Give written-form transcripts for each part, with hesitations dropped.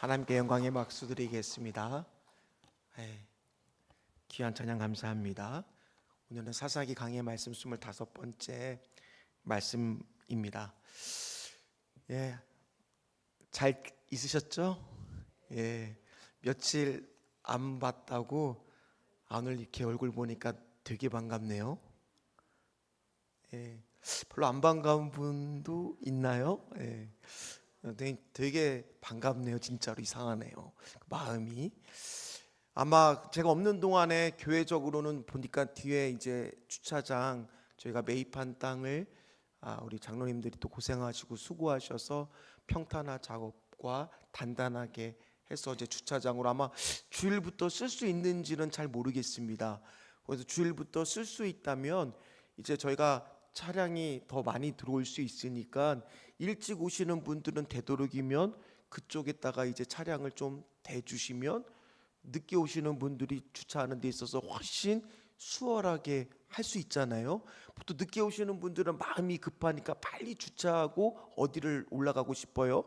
하나님께 영광의 박수 드리겠습니다. 귀한 찬양 감사합니다. 오늘은 사사기 강의 말씀 25번째 말씀입니다. 잘 있으셨죠? 며칠 안 봤다고 오늘 이렇게 얼굴 보니까 되게 반갑네요. 별로 안 반가운 분도 있나요? 되게 반갑네요. 진짜로 이상하네요. 마음이. 아마 제가 없는 동안에 교회적으로는 보니까 뒤에 이제 주차장 저희가 매입한 땅을 우리 장로님들이 또 고생하시고 수고하셔서 평탄화 작업과 단단하게 해서 이제 주차장으로 아마 주일부터 쓸 수 있는지는 잘 모르겠습니다. 그래서 주일부터 쓸 수 있다면 이제 저희가 차량이 더 많이 들어올 수 있으니까 일찍 오시는 분들은 되도록이면 그쪽에다가 이제 차량을 좀 대주시면 늦게 오시는 분들이 주차하는 데 있어서 훨씬 수월하게 할 수 있잖아요. 보통 늦게 오시는 분들은 마음이 급하니까 빨리 주차하고 어디를 올라가고 싶어요?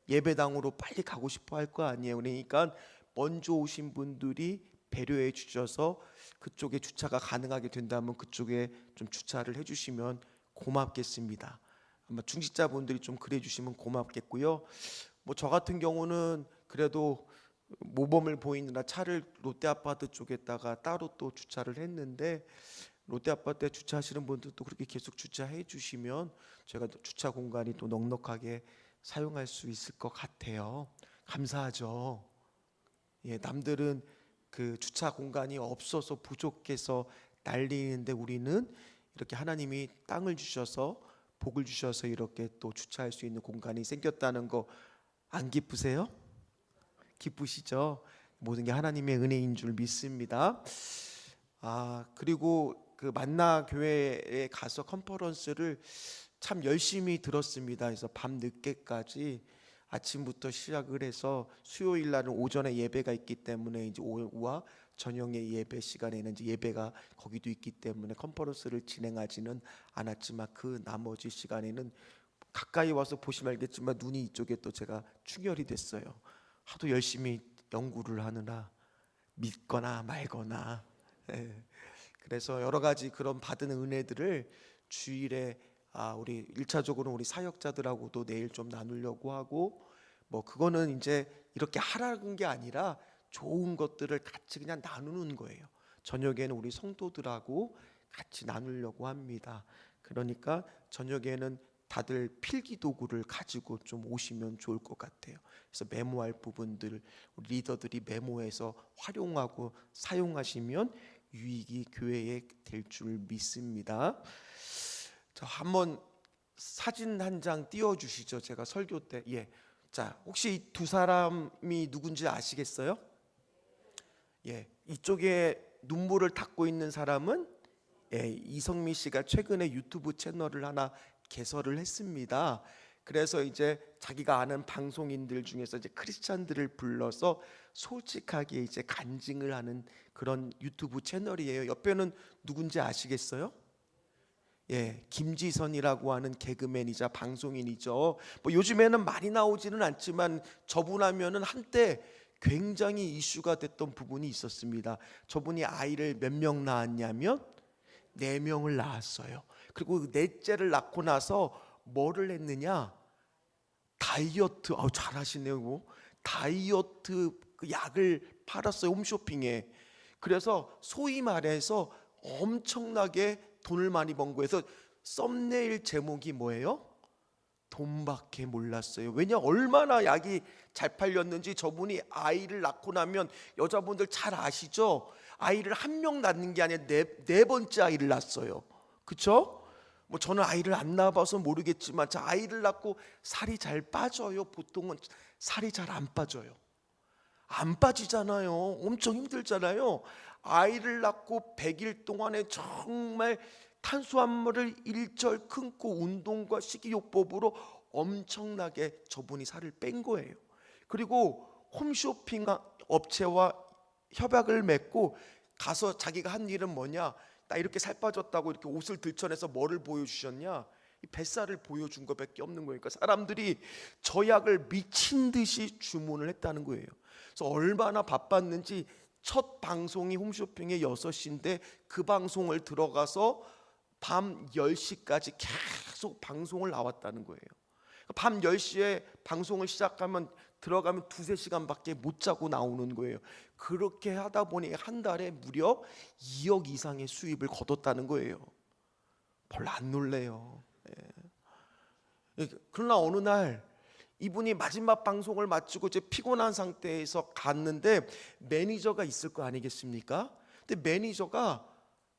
예배당으로 빨리 가고 싶어 할 거 아니에요. 그러니까 먼저 오신 분들이 배려해 주셔서 그쪽에 주차가 가능하게 된다면 그쪽에 좀 주차를 해주시면 고맙겠습니다. 아마 중직자분들이 좀 그래 주시면 고맙겠고요. 뭐 저 같은 경우는 그래도 모범을 보이느라 차를 롯데아파트 쪽에다가 따로 또 주차를 했는데, 롯데아파트에 주차하시는 분들도 그렇게 계속 주차해 주시면 제가 주차 공간이 또 넉넉하게 사용할 수 있을 것 같아요. 감사하죠. 남들은 그 주차 공간이 없어서 부족해서 난리는데 우리는 이렇게 하나님이 땅을 주셔서 복을 주셔서 이렇게 또 주차할 수 있는 공간이 생겼다는 거 안 기쁘세요? 기쁘시죠? 모든 게 하나님의 은혜인 줄 믿습니다. 그리고 그 만나 교회에 가서 컨퍼런스를 참 열심히 들었습니다. 그래서 밤 늦게까지 아침부터 시작을 해서 수요일 날은 오전에 예배가 있기 때문에 이제 오후와 저녁의 예배 시간에는 이제 예배가 거기도 있기 때문에 컨퍼런스를 진행하지는 않았지만 그 나머지 시간에는 가까이 와서 보시면 알겠지만 눈이 이쪽에 또 제가 충혈이 됐어요. 하도 열심히 연구를 하느라 믿거나 말거나. 그래서 여러 가지 그런 받은 은혜들을 주일에 우리 1차적으로 우리 사역자들하고도 내일 좀 나누려고 하고, 뭐 그거는 이제 이렇게 하라는 게 아니라 좋은 것들을 같이 그냥 나누는 거예요. 저녁에는 우리 성도들하고 같이 나누려고 합니다. 그러니까 저녁에는 다들 필기 도구를 가지고 좀 오시면 좋을 것 같아요. 그래서 메모할 부분들 우리 리더들이 메모해서 활용하고 사용하시면 유익이 교회에 될 줄 믿습니다. 자, 한번 사진 한 장 띄워 주시죠. 제가 설교 때. 자, 혹시 이 두 사람이 누군지 아시겠어요? 이쪽에 눈물을 닦고 있는 사람은 이성미 씨가 최근에 유튜브 채널을 하나 개설을 했습니다. 그래서 이제 자기가 아는 방송인들 중에서 이제 크리스찬들을 불러서 솔직하게 이제 간증을 하는 그런 유튜브 채널이에요. 옆에는 누군지 아시겠어요? 김지선이라고 하는 개그맨이자 방송인이죠. 뭐 요즘에는 많이 나오지는 않지만 저분 하면은 한때 굉장히 이슈가 됐던 부분이 있었습니다. 저분이 아이를 몇 명 낳았냐면 4명을 낳았어요. 그리고 넷째를 낳고 나서 뭐를 했느냐? 다이어트, 잘하시네요. 다이어트 그 약을 팔았어요, 홈쇼핑에. 그래서 소위 말해서 엄청나게 돈을 많이 번 거에서 썸네일 제목이 뭐예요? 돈밖에 몰랐어요. 왜냐, 얼마나 약이 잘 팔렸는지. 저분이 아이를 낳고 나면 여자분들 잘 아시죠? 아이를 한 명 낳는 게 아니라 네 번째 아이를 낳았어요. 그쵸? 뭐 저는 아이를 안 낳아봐서 모르겠지만 자, 아이를 낳고 살이 잘 빠져요? 보통은 살이 잘 안 빠져요. 안 빠지잖아요. 엄청 힘들잖아요. 아이를 낳고 100일 동안에 정말 탄수화물을 일절 끊고 운동과 식이요법으로 엄청나게 저분이 살을 뺀 거예요. 그리고 홈쇼핑 업체와 협약을 맺고 가서 자기가 한 일은 뭐냐? 나 이렇게 살 빠졌다고 이렇게 옷을 들춰내서 뭐를 보여주셨냐? 이 뱃살을 보여준 것밖에 없는 거니까 사람들이 저 약을 미친 듯이 주문을 했다는 거예요. 그래서 얼마나 바빴는지 첫 방송이 홈쇼핑의 6시인데 그 방송을 들어가서 밤 10시까지 계속 방송을 나왔다는 거예요. 밤 10시에 방송을 시작하면 들어가면 2-3시간밖에 못 자고 나오는 거예요. 그렇게 하다 보니 한 달에 무려 2억 이상의 수입을 거뒀다는 거예요. 별로 안 놀래요. 그러나 어느 날 이분이 마지막 방송을 마치고 이제 피곤한 상태에서 갔는데 매니저가 있을 거 아니겠습니까? 근데 매니저가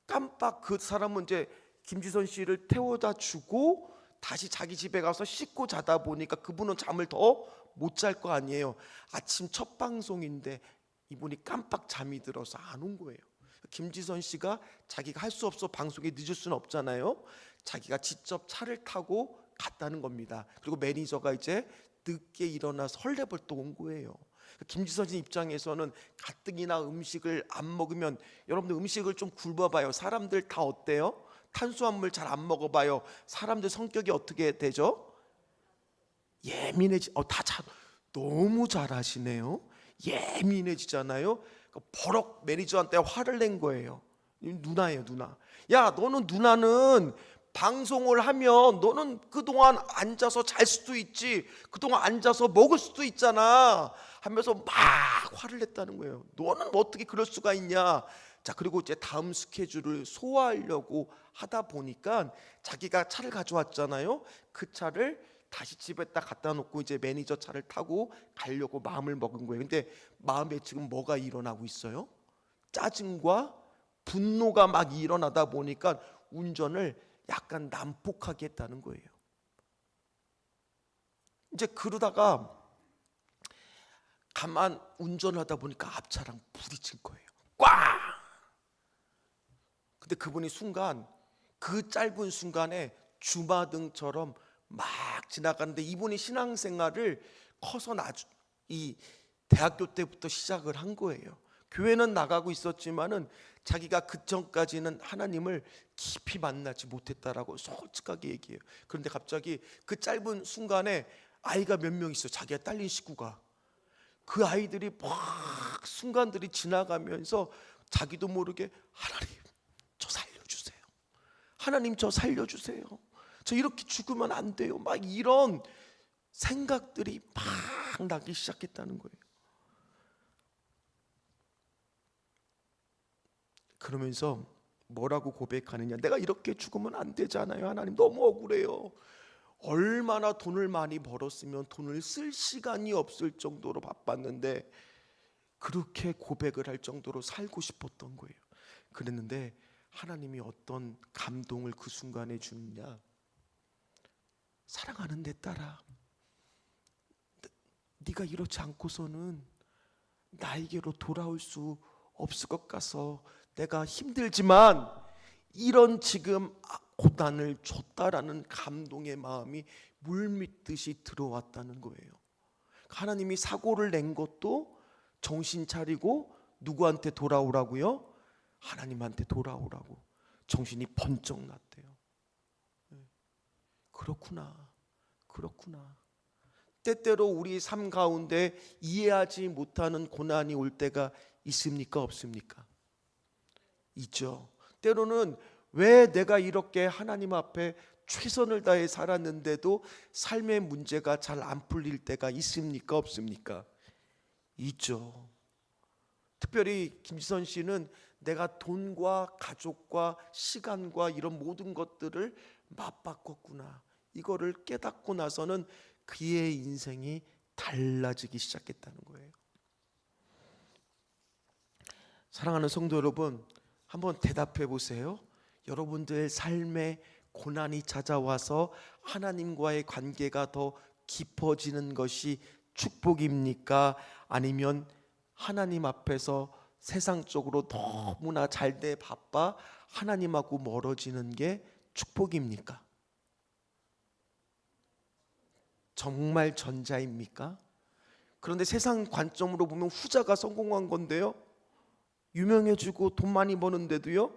깜빡 그 사람은 이제 김지선 씨를 태워다 주고 다시 자기 집에 가서 씻고 자다 보니까 그분은 잠을 더 못 잘 거 아니에요. 아침 첫 방송인데 이분이 깜빡 잠이 들어서 안 온 거예요. 김지선 씨가 자기가 할 수 없어 방송에 늦을 수는 없잖아요. 자기가 직접 차를 타고 갔다는 겁니다. 그리고 매니저가 이제 늦게 일어나서 헐레벌떡 온 거예요. 김지선 씨 입장에서는 가뜩이나 음식을 안 먹으면, 여러분들 음식을 좀 굶어봐요. 사람들 다 어때요? 탄수화물 잘 안 먹어봐요. 사람들 성격이 어떻게 되죠? 너무 잘하시네요. 예민해지잖아요. 버럭 매니저한테 화를 낸 거예요. 누나예요, 누나. 야, 누나는 방송을 하면 너는 그동안 앉아서 잘 수도 있지, 그동안 앉아서 먹을 수도 있잖아 하면서 막 화를 냈다는 거예요. 너는 어떻게 그럴 수가 있냐. 자, 그리고 이제 다음 스케줄을 소화하려고 하다 보니까 자기가 차를 가져왔잖아요. 그 차를 다시 집에다 갖다 놓고 이제 매니저 차를 타고 가려고 마음을 먹은 거예요. 근데 마음에 지금 뭐가 일어나고 있어요? 짜증과 분노가 막 일어나다 보니까 운전을 약간 난폭하게 했다는 거예요. 이제 그러다가 가만 운전을 하다 보니까 앞차랑 부딪힌 거예요. 꽝! 근데 그분이 순간, 그 짧은 순간에 주마등처럼 막 지나가는데, 이분이 신앙생활을 커서 이 대학교 때부터 시작을 한 거예요. 교회는 나가고 있었지만은 자기가 그 전까지는 하나님을 깊이 만나지 못했다라고 솔직하게 얘기해요. 그런데 갑자기 그 짧은 순간에 아이가 몇 명 있어요. 자기가 딸린 식구가. 그 아이들이 막 순간들이 지나가면서 자기도 모르게 하나님 저 살려주세요. 하나님 저 살려주세요. 저 이렇게 죽으면 안 돼요. 막 이런 생각들이 막 나기 시작했다는 거예요. 그러면서 뭐라고 고백하느냐. 내가 이렇게 죽으면 안 되잖아요. 하나님 너무 억울해요. 얼마나 돈을 많이 벌었으면 돈을 쓸 시간이 없을 정도로 바빴는데 그렇게 고백을 할 정도로 살고 싶었던 거예요. 그랬는데 하나님이 어떤 감동을 그 순간에 주느냐. 사랑하는 내 딸아, 네가 이렇지 않고서는 나에게로 돌아올 수 없을 것 같아서 내가 힘들지만 이런 지금 고난을 줬다라는 감동의 마음이 물밀듯이 들어왔다는 거예요. 하나님이 사고를 낸 것도 정신 차리고 누구한테 돌아오라고요? 하나님한테 돌아오라고. 정신이 번쩍 났대요. 그렇구나. 때때로 우리 삶 가운데 이해하지 못하는 고난이 올 때가 있습니까? 없습니까? 있죠. 때로는 왜 내가 이렇게 하나님 앞에 최선을 다해 살았는데도 삶의 문제가 잘 안 풀릴 때가 있습니까? 없습니까? 있죠. 특별히 김지선 씨는 내가 돈과 가족과 시간과 이런 모든 것들을 맞바꿨구나, 이거를 깨닫고 나서는 그의 인생이 달라지기 시작했다는 거예요. 사랑하는 성도 여러분, 한번 대답해 보세요. 여러분들 삶에 고난이 찾아와서 하나님과의 관계가 더 깊어지는 것이 축복입니까? 아니면 하나님 앞에서 세상적으로 너무나 잘돼 바빠 하나님하고 멀어지는 게 축복입니까? 정말 전자입니까? 그런데 세상 관점으로 보면 후자가 성공한 건데요. 유명해지고 돈 많이 버는데도요.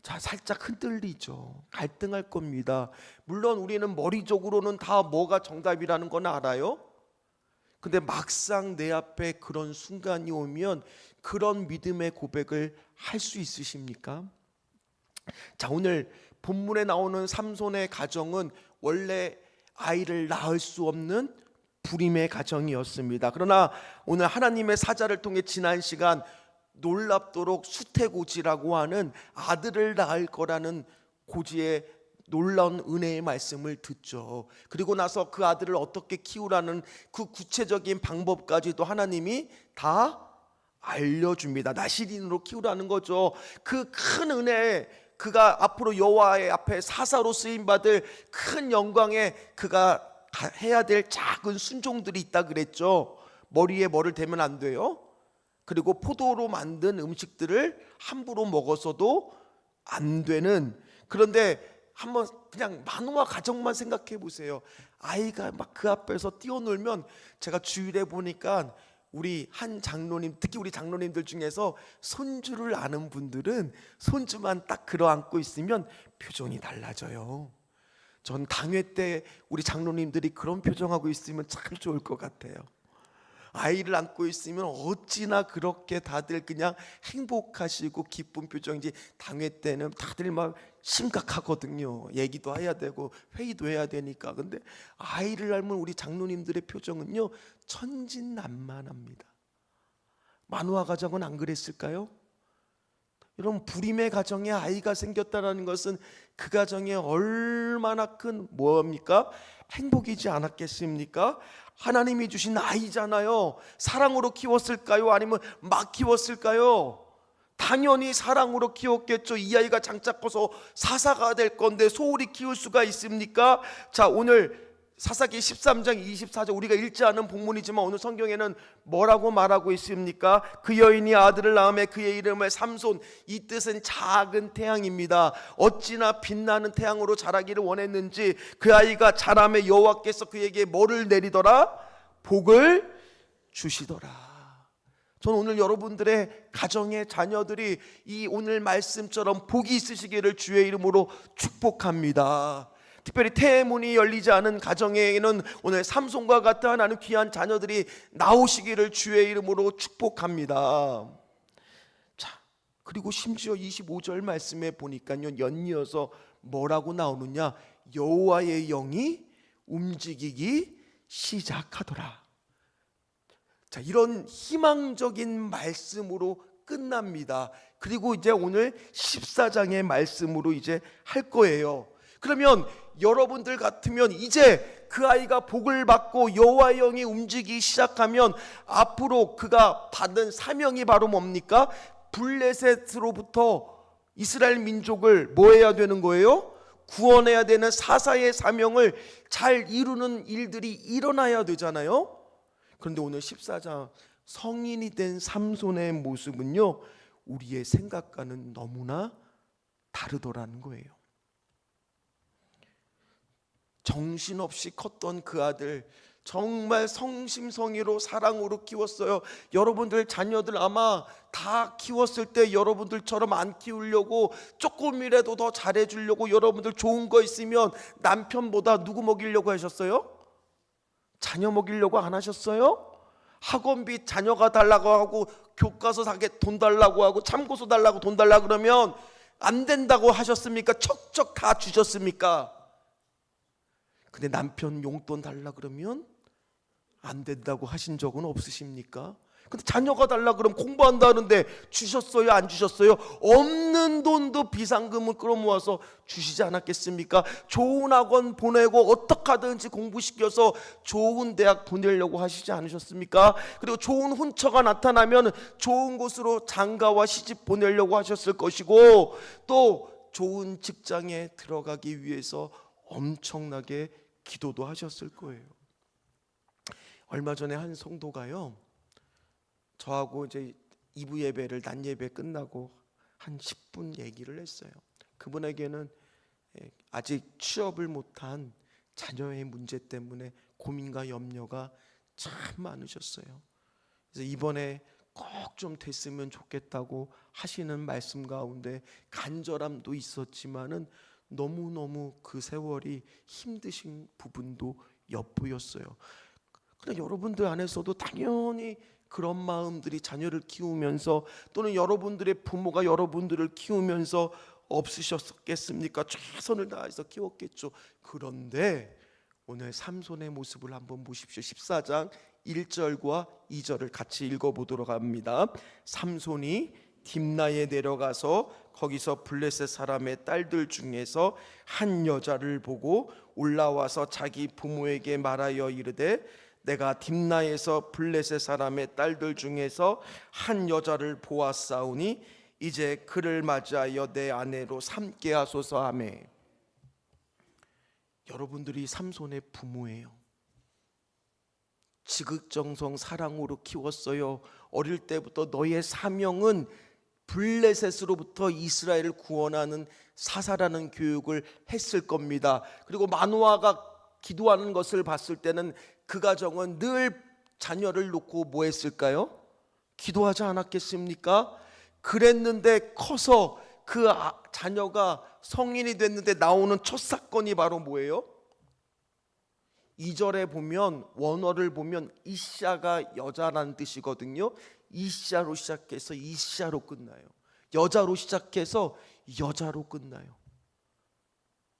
자, 살짝 흔들리죠. 갈등할 겁니다. 물론 우리는 머리적으로는 다 뭐가 정답이라는 건 알아요. 근데 막상 내 앞에 그런 순간이 오면 그런 믿음의 고백을 할 수 있으십니까? 자, 오늘 본문에 나오는 삼손의 가정은 원래 아이를 낳을 수 없는 불임의 가정이었습니다. 그러나 오늘 하나님의 사자를 통해 지난 시간 놀랍도록 수태고지라고 하는 아들을 낳을 거라는 고지의 놀라운 은혜의 말씀을 듣죠. 그리고 나서 그 아들을 어떻게 키우라는 그 구체적인 방법까지도 하나님이 다 알려줍니다. 나시린으로 키우라는 거죠. 그 큰 은혜, 그가 앞으로 여호와의 앞에 사사로 쓰임받을 큰 영광에 그가 해야 될 작은 순종들이 있다 그랬죠. 머리에 뭐를 대면 안 돼요. 그리고 포도로 만든 음식들을 함부로 먹어서도 안 되는. 그런데 한번 그냥 만화 가정만 생각해 보세요. 아이가 막 그 앞에서 뛰어놀면, 제가 주일에 보니까 우리 한 장로님, 특히 우리 장로님들 중에서 손주를 아는 분들은 손주만 딱 끌어안고 있으면 표정이 달라져요. 전 당회 때 우리 장로님들이 그런 표정하고 있으면 참 좋을 것 같아요. 아이를 안고 있으면 어찌나 그렇게 다들 그냥 행복하시고 기쁜 표정인지. 당회 때는 다들 막 심각하거든요. 얘기도 해야 되고 회의도 해야 되니까. 근데 아이를 닮은 우리 장로님들의 표정은요, 천진난만합니다. 만화 가정은 안 그랬을까요? 여러분, 불임의 가정에 아이가 생겼다는 것은 그 가정에 얼마나 큰 뭐입니까? 행복이지 않았겠습니까? 하나님이 주신 아이잖아요. 사랑으로 키웠을까요? 아니면 막 키웠을까요? 당연히 사랑으로 키웠겠죠. 이 아이가 장차 커서 사사가 될 건데 소홀히 키울 수가 있습니까? 자, 오늘 사사기 13장 24절 우리가 읽지 않은 본문이지만 오늘 성경에는 뭐라고 말하고 있습니까? 그 여인이 아들을 낳음에 그의 이름을 삼손, 이 뜻은 작은 태양입니다. 어찌나 빛나는 태양으로 자라기를 원했는지 그 아이가 자라매 여호와께서 그에게 뭐를 내리더라? 복을 주시더라. 저는 오늘 여러분들의 가정의 자녀들이 이 오늘 말씀처럼 복이 있으시기를 주의 이름으로 축복합니다. 특별히 태문이 열리지 않은 가정에는 오늘 삼손과 같은 하나님 귀한 자녀들이 나오시기를 주의 이름으로 축복합니다. 자, 그리고 심지어 25절 말씀에 보니까요, 연이어서 뭐라고 나오느냐? 여호와의 영이 움직이기 시작하더라. 자, 이런 희망적인 말씀으로 끝납니다. 그리고 이제 오늘 14장의 말씀으로 이제 할 거예요. 그러면 여러분들 같으면 이제 그 아이가 복을 받고 여호와의 영이 움직이기 시작하면 앞으로 그가 받은 사명이 바로 뭡니까? 블레셋으로부터 이스라엘 민족을 뭐 해야 되는 거예요? 구원해야 되는 사사의 사명을 잘 이루는 일들이 일어나야 되잖아요. 그런데 오늘 14장 성인이 된 삼손의 모습은요, 우리의 생각과는 너무나 다르더라는 거예요. 정신없이 컸던 그 아들, 정말 성심성의로 사랑으로 키웠어요. 여러분들 자녀들 아마 다 키웠을 때 여러분들처럼 안 키우려고, 조금이라도 더 잘해주려고, 여러분들 좋은 거 있으면 남편보다 누구 먹이려고 하셨어요? 자녀 먹이려고 안 하셨어요? 학원비 자녀가 달라고 하고, 교과서 사게 돈 달라고 하고, 참고서 달라고 돈 달라고 그러면 안 된다고 하셨습니까? 척척 다 주셨습니까? 근데 남편 용돈 달라 그러면 안 된다고 하신 적은 없으십니까? 근데 자녀가 달라 그러면 공부한다는데 주셨어요? 안 주셨어요? 없는 돈도 비상금을 끌어모아서 주시지 않았겠습니까? 좋은 학원 보내고 어떻게 하든지 공부시켜서 좋은 대학 보내려고 하시지 않으셨습니까? 그리고 좋은 혼처가 나타나면 좋은 곳으로 장가와 시집 보내려고 하셨을 것이고, 또 좋은 직장에 들어가기 위해서 엄청나게 기도도 하셨을 거예요. 얼마 전에 한 성도가요, 저하고 이제 2부 예배를 낮 예배 끝나고 한 10분 얘기를 했어요. 그분에게는 아직 취업을 못한 자녀의 문제 때문에 고민과 염려가 참 많으셨어요. 그래서 이번에 꼭 좀 됐으면 좋겠다고 하시는 말씀 가운데 간절함도 있었지만은 너무너무 그 세월이 힘드신 부분도 엿보였어요. 그러나 여러분들 안에서도 당연히 그런 마음들이 자녀를 키우면서 또는 여러분들의 부모가 여러분들을 키우면서 없으셨겠습니까? 최선을 다해서 키웠겠죠. 그런데 오늘 삼손의 모습을 한번 보십시오. 14장 1절과 2절을 같이 읽어보도록 합니다. 삼손이 딥나에 내려가서 거기서 블레셋 사람의 딸들 중에서 한 여자를 보고 올라와서 자기 부모에게 말하여 이르되 내가 딥나에서 블레셋 사람의 딸들 중에서 한 여자를 보았사오니 이제 그를 맞이하여 내 아내로 삼게 하소서 하매. 여러분들이 삼손의 부모예요. 지극정성 사랑으로 키웠어요. 어릴 때부터 너의 사명은 블레셋으로부터 이스라엘을 구원하는 사사라는 교육을 했을 겁니다. 그리고 마노아가 기도하는 것을 봤을 때는 그 가정은 늘 자녀를 놓고 뭐 했을까요? 기도하지 않았겠습니까? 그랬는데 커서 그 자녀가 성인이 됐는데 나오는 첫 사건이 바로 뭐예요? 2절에 보면 원어를 보면 이샤가 여자라는 뜻이거든요. 이샤로 시작해서 이샤로 끝나요. 여자로 시작해서 여자로 끝나요.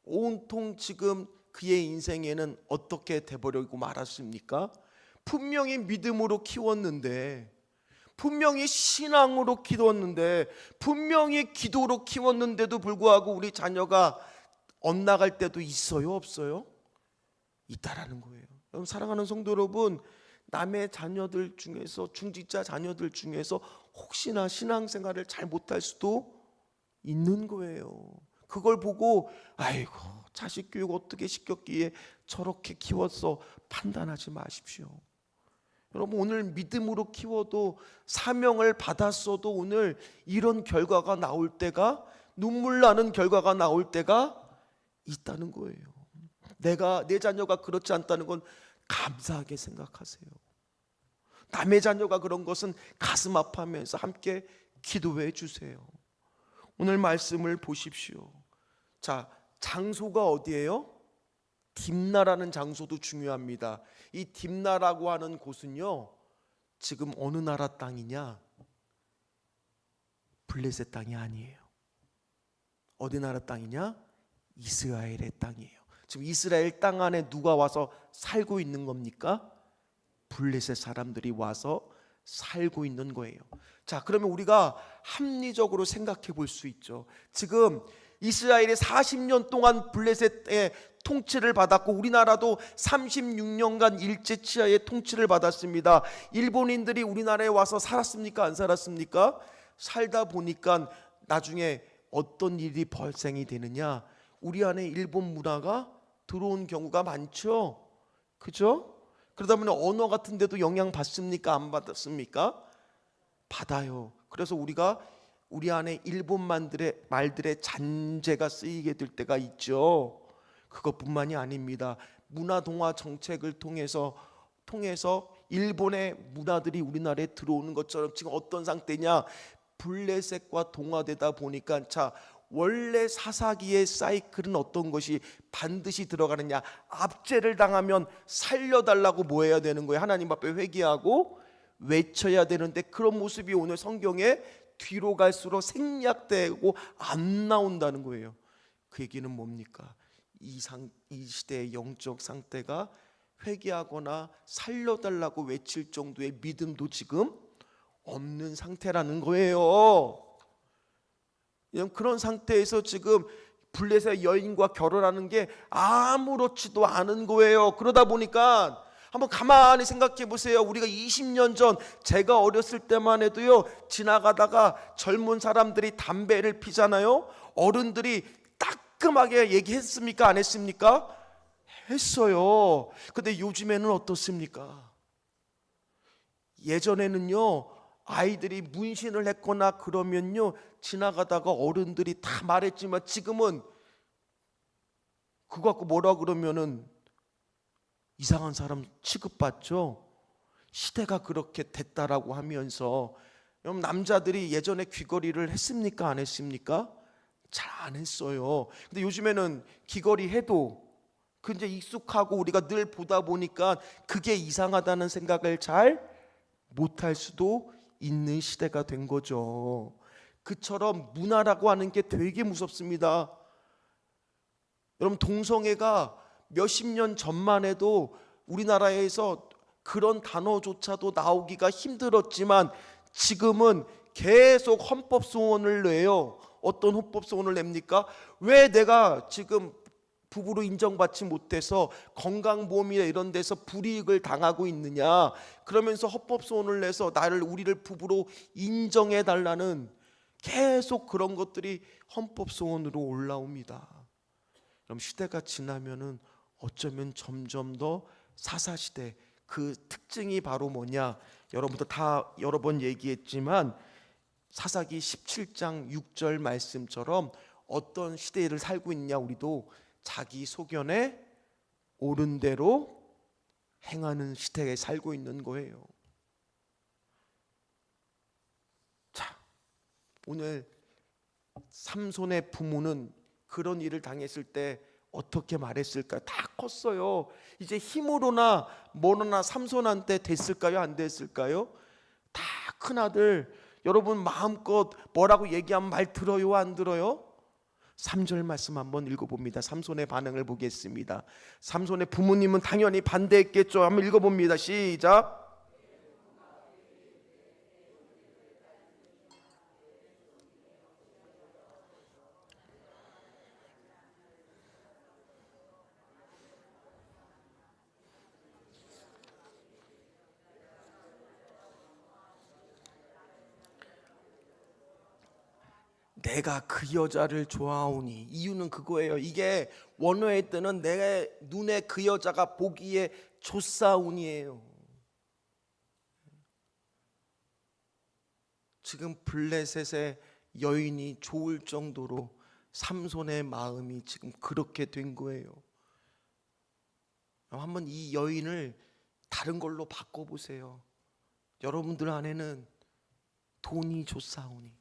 온통 지금 그의 인생에는 어떻게 돼버리고 말았습니까? 분명히 믿음으로 키웠는데, 분명히 신앙으로 키웠는데, 분명히 기도로 키웠는데도 불구하고 우리 자녀가 엇나갈 때도 있어요, 없어요? 있다라는 거예요. 여러분 사랑하는 성도 여러분, 남의 자녀들 중에서, 중직자 자녀들 중에서 혹시나 신앙생활을 잘 못할 수도 있는 거예요. 그걸 보고 아이고 자식 교육 어떻게 시켰기에 저렇게 키웠어 판단하지 마십시오. 여러분 오늘 믿음으로 키워도 사명을 받았어도 오늘 이런 결과가 나올 때가, 눈물 나는 결과가 나올 때가 있다는 거예요. 내 자녀가 그렇지 않다는 건 감사하게 생각하세요. 남의 자녀가 그런 것은 가슴 아파하면서 함께 기도해 주세요. 오늘 말씀을 보십시오. 자, 장소가 어디예요? 딥나라는 장소도 중요합니다. 이 딥나라고 하는 곳은요, 지금 어느 나라 땅이냐? 블레셋 땅이 아니에요. 어디 나라 땅이냐? 이스라엘의 땅이에요. 지금 이스라엘 땅 안에 누가 와서 살고 있는 겁니까? 블레셋 사람들이 와서 살고 있는 거예요. 자, 그러면 우리가 합리적으로 생각해 볼 수 있죠. 지금 이스라엘이 40년 동안 블레셋의 통치를 받았고 우리나라도 36년간 일제치하의 통치를 받았습니다. 일본인들이 우리나라에 와서 살았습니까? 안 살았습니까? 살다 보니까 나중에 어떤 일이 발생이 되느냐? 우리 안에 일본 문화가 들어온 경우가 많죠. 그죠? 그러다 보니 언어 같은 데도 영향 받습니까? 안 받았습니까? 받아요. 그래서 우리가 우리 안에 일본 말들의 잔재가 쓰이게 될 때가 있죠. 그것뿐만이 아닙니다. 문화동화 정책을 통해서 일본의 문화들이 우리나라에 들어오는 것처럼 지금 어떤 상태냐? 블레셋과 동화되다 보니까 자, 원래 사사기의 사이클은 어떤 것이 반드시 들어가느냐? 압제를 당하면 살려달라고 뭐 해야 되는 거예요? 하나님 앞에 회개하고 외쳐야 되는데 그런 모습이 오늘 성경에 뒤로 갈수록 생략되고 안 나온다는 거예요. 그 얘기는 뭡니까? 이 시대의 영적 상태가 회개하거나 살려달라고 외칠 정도의 믿음도 지금 없는 상태라는 거예요. 그런 상태에서 지금 블레셋 여인과 결혼하는 게 아무렇지도 않은 거예요. 그러다 보니까 한번 가만히 생각해 보세요. 우리가 20년 전 제가 어렸을 때만 해도요, 지나가다가 젊은 사람들이 담배를 피잖아요. 어른들이 따끔하게 얘기했습니까? 안 했습니까? 했어요. 근데 요즘에는 어떻습니까? 예전에는요, 아이들이 문신을 했거나 그러면요, 지나가다가 어른들이 다 말했지만 지금은 그거 갖고 뭐라 그러면은 이상한 사람 취급받죠. 시대가 그렇게 됐다라고 하면서, 여러분 남자들이 예전에 귀걸이를 했습니까? 안 했습니까? 잘 안 했어요. 근데 요즘에는 귀걸이 해도 그 이제 익숙하고 우리가 늘 보다 보니까 그게 이상하다는 생각을 잘 못할 수도 있는 시대가 된 거죠. 그처럼 문화라고 하는 게 되게 무섭습니다. 여러분 동성애가 몇십 년 전만 해도 우리나라에서 그런 단어조차도 나오기가 힘들었지만 지금은 계속 헌법 소원을 내요. 어떤 헌법 소원을 냅니까? 왜 내가 지금 부부로 인정받지 못해서 건강보험이나 이런 데서 불이익을 당하고 있느냐, 그러면서 헌법 소원을 내서 우리를 부부로 인정해 달라는 계속 그런 것들이 헌법 소원으로 올라옵니다. 그럼 시대가 지나면은 어쩌면 점점 더 사사시대, 그 특징이 바로 뭐냐? 여러분도 다 여러 번 얘기했지만 사사기 17장 6절 말씀처럼 어떤 시대를 살고 있냐, 우리도 자기 소견에 옳은 대로 행하는 시대에 살고 있는 거예요. 자, 오늘 삼손의 부모는 그런 일을 당했을 때 어떻게 말했을까요? 다 컸어요. 이제 힘으로나 뭐로나 삼손한테 됐을까요? 안 됐을까요? 다 큰 아들, 여러분 마음껏 뭐라고 얘기하면 말 들어요? 안 들어요? 3절 말씀 한번 읽어봅니다. 삼손의 반응을 보겠습니다. 삼손의 부모님은 당연히 반대했겠죠. 한번 읽어봅니다. 시작. 내가 그 여자를 좋아하오니, 이유는 그거예요. 이게 원어에 뜨는 내 눈에 그 여자가 보기에 좋사오니예요. 지금 블레셋의 여인이 좋을 정도로 삼손의 마음이 지금 그렇게 된 거예요. 한번 이 여인을 다른 걸로 바꿔보세요. 여러분들 안에는 돈이 좋사오니,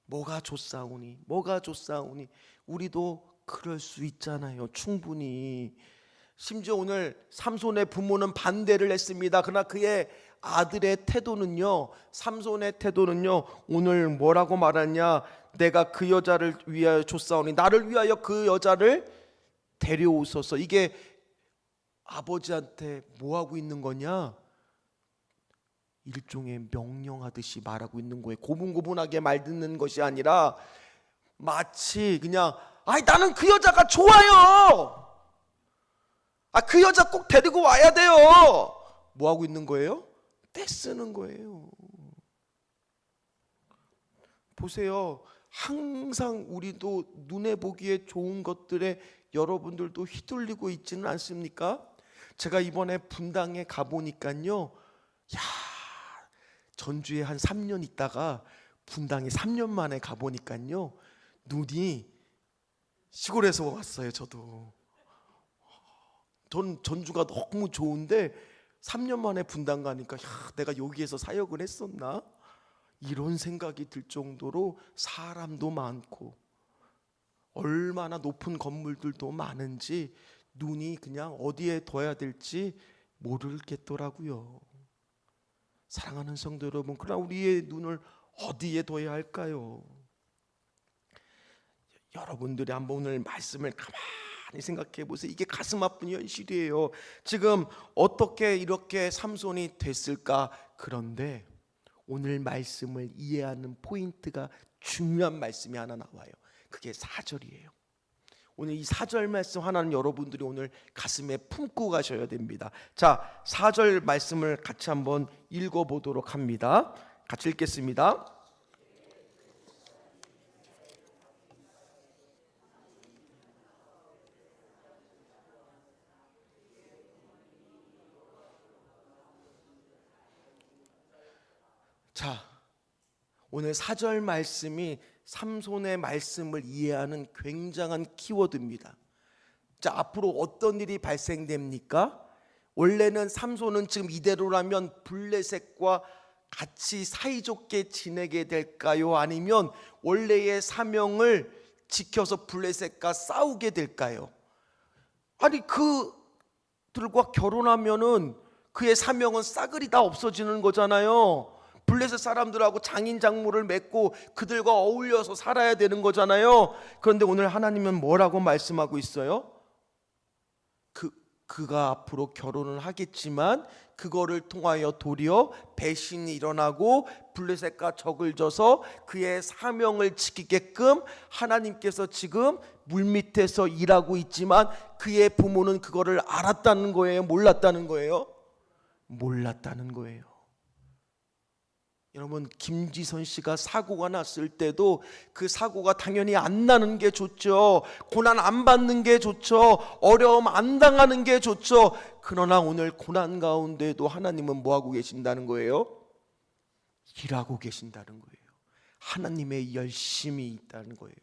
뭐가 좋사오니, 뭐가 좋사오니, 우리도 그럴 수 있잖아요. 충분히. 심지어 오늘 삼손의 부모는 반대를 했습니다. 그러나 그의 아들의 태도는요, 삼손의 태도는요, 오늘 뭐라고 말하냐? 내가 그 여자를 위하여 좋사오니, 나를 위하여 그 여자를 데려오소서. 이게 아버지한테 뭐 하고 있는 거냐? 일종의 명령하듯이 말하고 있는 거예요. 고분고분하게 말 듣는 것이 아니라 마치 그냥, 아이 나는 그 여자가 좋아요. 그 여자 꼭 데리고 와야 돼요. 뭐 하고 있는 거예요? 떼쓰는 거예요. 보세요. 항상 우리도 눈에 보기에 좋은 것들에 여러분들도 휘둘리고 있지는 않습니까? 제가 이번에 분당에 가보니까요, 야, 전주에 한 3년 있다가 분당에 3년 만에 가보니까요, 눈이, 시골에서 왔어요. 저도 전 전주가 너무 좋은데 3년 만에 분당 가니까, 야, 내가 여기에서 사역을 했었나? 이런 생각이 들 정도로 사람도 많고 얼마나 높은 건물들도 많은지 눈이 그냥 어디에 둬야 될지 모르겠더라고요. 사랑하는 성도 여러분, 그러나 우리의 눈을 어디에 둬야 할까요? 여러분들이 한번 오늘 말씀을 가만히 생각해 보세요. 이게 가슴 아픈 현실이에요. 지금 어떻게 이렇게 삼손이 됐을까? 그런데 오늘 말씀을 이해하는 포인트가, 중요한 말씀이 하나 나와요. 그게 4절이에요. 오늘 이 4절 말씀 하나는 여러분들이 오늘 가슴에 품고 가셔야 됩니다. 자, 4절 말씀을 같이 한번 읽어보도록 합니다. 같이 읽겠습니다. 자, 오늘 4절 말씀이 삼손의 말씀을 이해하는 굉장한 키워드입니다. 자, 앞으로 어떤 일이 발생됩니까? 원래는 삼손은 지금 이대로라면 블레셋과 같이 사이좋게 지내게 될까요? 아니면 원래의 사명을 지켜서 블레셋과 싸우게 될까요? 아니, 그들과 결혼하면은 그의 사명은 싸그리 다 없어지는 거잖아요. 블레셋 사람들하고 장인 장모를 맺고 그들과 어울려서 살아야 되는 거잖아요. 그런데 오늘 하나님은 뭐라고 말씀하고 있어요? 그가 앞으로 결혼을 하겠지만 그거를 통하여 도리어 배신이 일어나고 블레셋과 적을 져서 그의 사명을 지키게끔 하나님께서 지금 물밑에서 일하고 있지만 그의 부모는 그거를 알았다는 거예요? 몰랐다는 거예요? 몰랐다는 거예요. 여러분, 김지선 씨가 사고가 났을 때도 그 사고가 당연히 안 나는 게 좋죠. 고난 안 받는 게 좋죠. 어려움 안 당하는 게 좋죠. 그러나 오늘 고난 가운데도 하나님은 뭐하고 계신다는 거예요? 일하고 계신다는 거예요. 하나님의 열심이 있다는 거예요.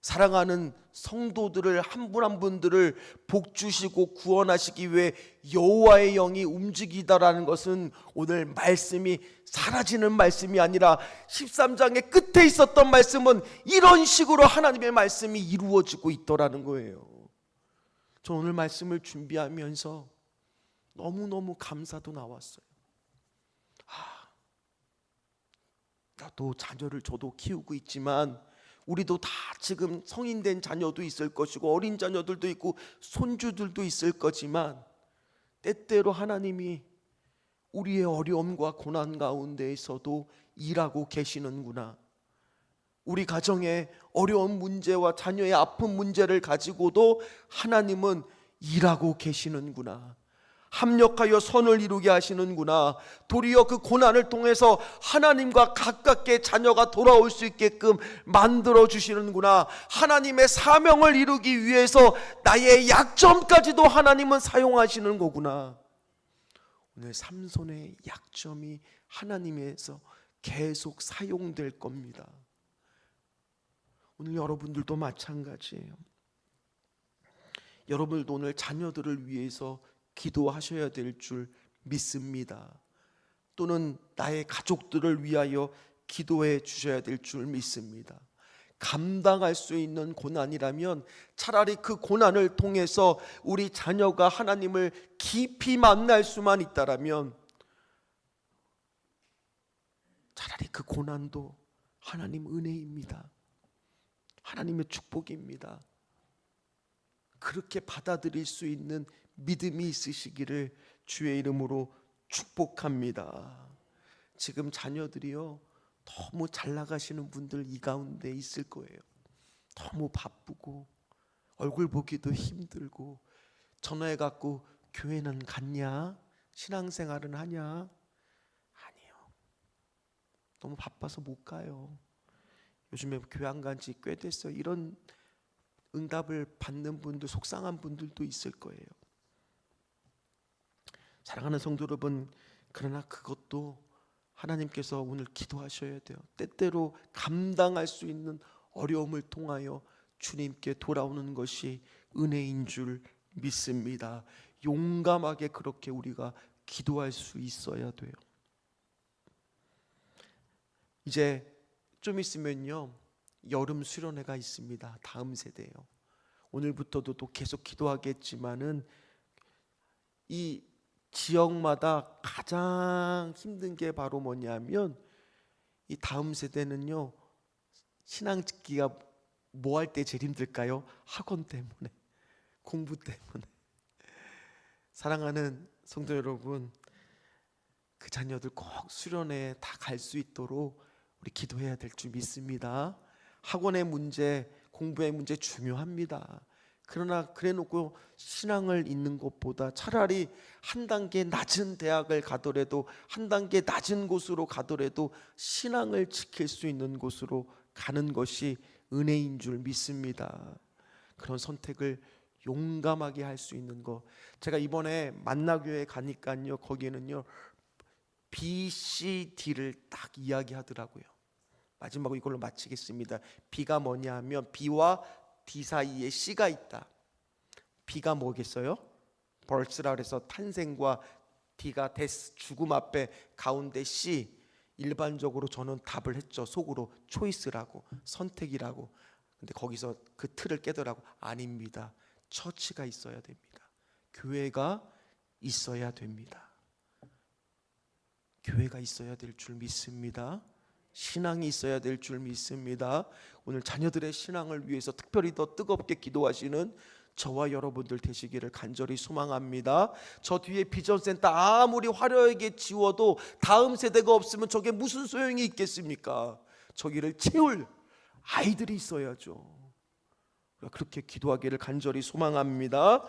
사랑하는 성도들을 한 분 한 분들을 복 주시고 구원하시기 위해 여호와의 영이 움직이다라는 것은 오늘 말씀이 사라지는 말씀이 아니라 13장의 끝에 있었던 말씀은 이런 식으로 하나님의 말씀이 이루어지고 있더라는 거예요. 저 오늘 말씀을 준비하면서 너무너무 감사도 나왔어요. 나도 자녀를 저도 키우고 있지만 우리도 다 지금 성인된 자녀도 있을 것이고 어린 자녀들도 있고 손주들도 있을 거지만 때때로 하나님이 우리의 어려움과 고난 가운데에서도 일하고 계시는구나. 우리 가정의 어려운 문제와 자녀의 아픈 문제를 가지고도 하나님은 일하고 계시는구나. 합력하여 선을 이루게 하시는구나. 도리어 그 고난을 통해서 하나님과 가깝게 자녀가 돌아올 수 있게끔 만들어 주시는구나. 하나님의 사명을 이루기 위해서 나의 약점까지도 하나님은 사용하시는 거구나. 오늘 삼손의 약점이 하나님에서 계속 사용될 겁니다. 오늘 여러분들도 마찬가지예요. 여러분들도 오늘 자녀들을 위해서 기도하셔야 될 줄 믿습니다. 또는 나의 가족들을 위하여 기도해 주셔야 될 줄 믿습니다. 감당할 수 있는 고난이라면 차라리 그 고난을 통해서 우리 자녀가 하나님을 깊이 만날 수만 있다라면 차라리 그 고난도 하나님 은혜입니다. 하나님의 축복입니다. 그렇게 받아들일 수 있는 믿음이 있으시기를 주의 이름으로 축복합니다. 지금 자녀들이요 너무 잘 나가시는 분들 이 가운데 있을 거예요. 너무 바쁘고 얼굴 보기도 힘들고 전화해 갖고 교회는 갔냐? 신앙생활은 하냐? 아니요. 너무 바빠서 못 가요. 요즘에 교회 안 간 지 꽤 됐어요. 이런 응답을 받는 분들, 속상한 분들도 있을 거예요. 사랑하는 성도 여러분, 그러나 그것도 하나님께서 오늘 기도하셔야 돼요. 때때로 감당할 수 있는 어려움을 통하여 주님께 돌아오는 것이 은혜인 줄 믿습니다. 용감하게 그렇게 우리가 기도할 수 있어야 돼요. 이제 좀 있으면요 여름 수련회가 있습니다. 다음 세대예요. 오늘부터도 또 계속 기도하겠지만은 이 지역마다 가장 힘든 게 바로 뭐냐면 이 다음 세대는요 신앙 짓기가 뭐 할 때 제일 힘들까요? 학원 때문에, 공부 때문에. 사랑하는 성도 여러분, 그 자녀들 꼭 수련회에 다 갈 수 있도록 우리 기도해야 될 줄 믿습니다. 학원의 문제, 공부의 문제 중요합니다. 그러나 그래놓고 신앙을 잊는 것보다 차라리 한 단계 낮은 대학을 가더라도 한 단계 낮은 곳으로 가더라도 신앙을 지킬 수 있는 곳으로 가는 것이 은혜인 줄 믿습니다. 그런 선택을 용감하게 할 수 있는 거. 제가 이번에 만나교회 가니까요 거기에는요 B, C, D를 딱 이야기하더라고요. 마지막으로 이걸로 마치겠습니다. B가 뭐냐 하면 B와 D 사이에 C가 있다. B가 뭐겠어요? birth라 그래서 탄생과 D가 death, 죽음 앞에 가운데 C. 일반적으로 저는 답을 했죠. 속으로 choice라고, 선택이라고. 근데 거기서 그 틀을 깨더라고. 아닙니다. 처치가 있어야 됩니다. 교회가 있어야 됩니다. 교회가 있어야 될 줄 믿습니다. 신앙이 있어야 될 줄 믿습니다. 오늘 자녀들의 신앙을 위해서 특별히 더 뜨겁게 기도하시는 저와 여러분들 되시기를 간절히 소망합니다. 저 뒤에 비전센터 아무리 화려하게 지워도 다음 세대가 없으면 저게 무슨 소용이 있겠습니까? 저기를 채울 아이들이 있어야죠. 그렇게 기도하기를 간절히 소망합니다.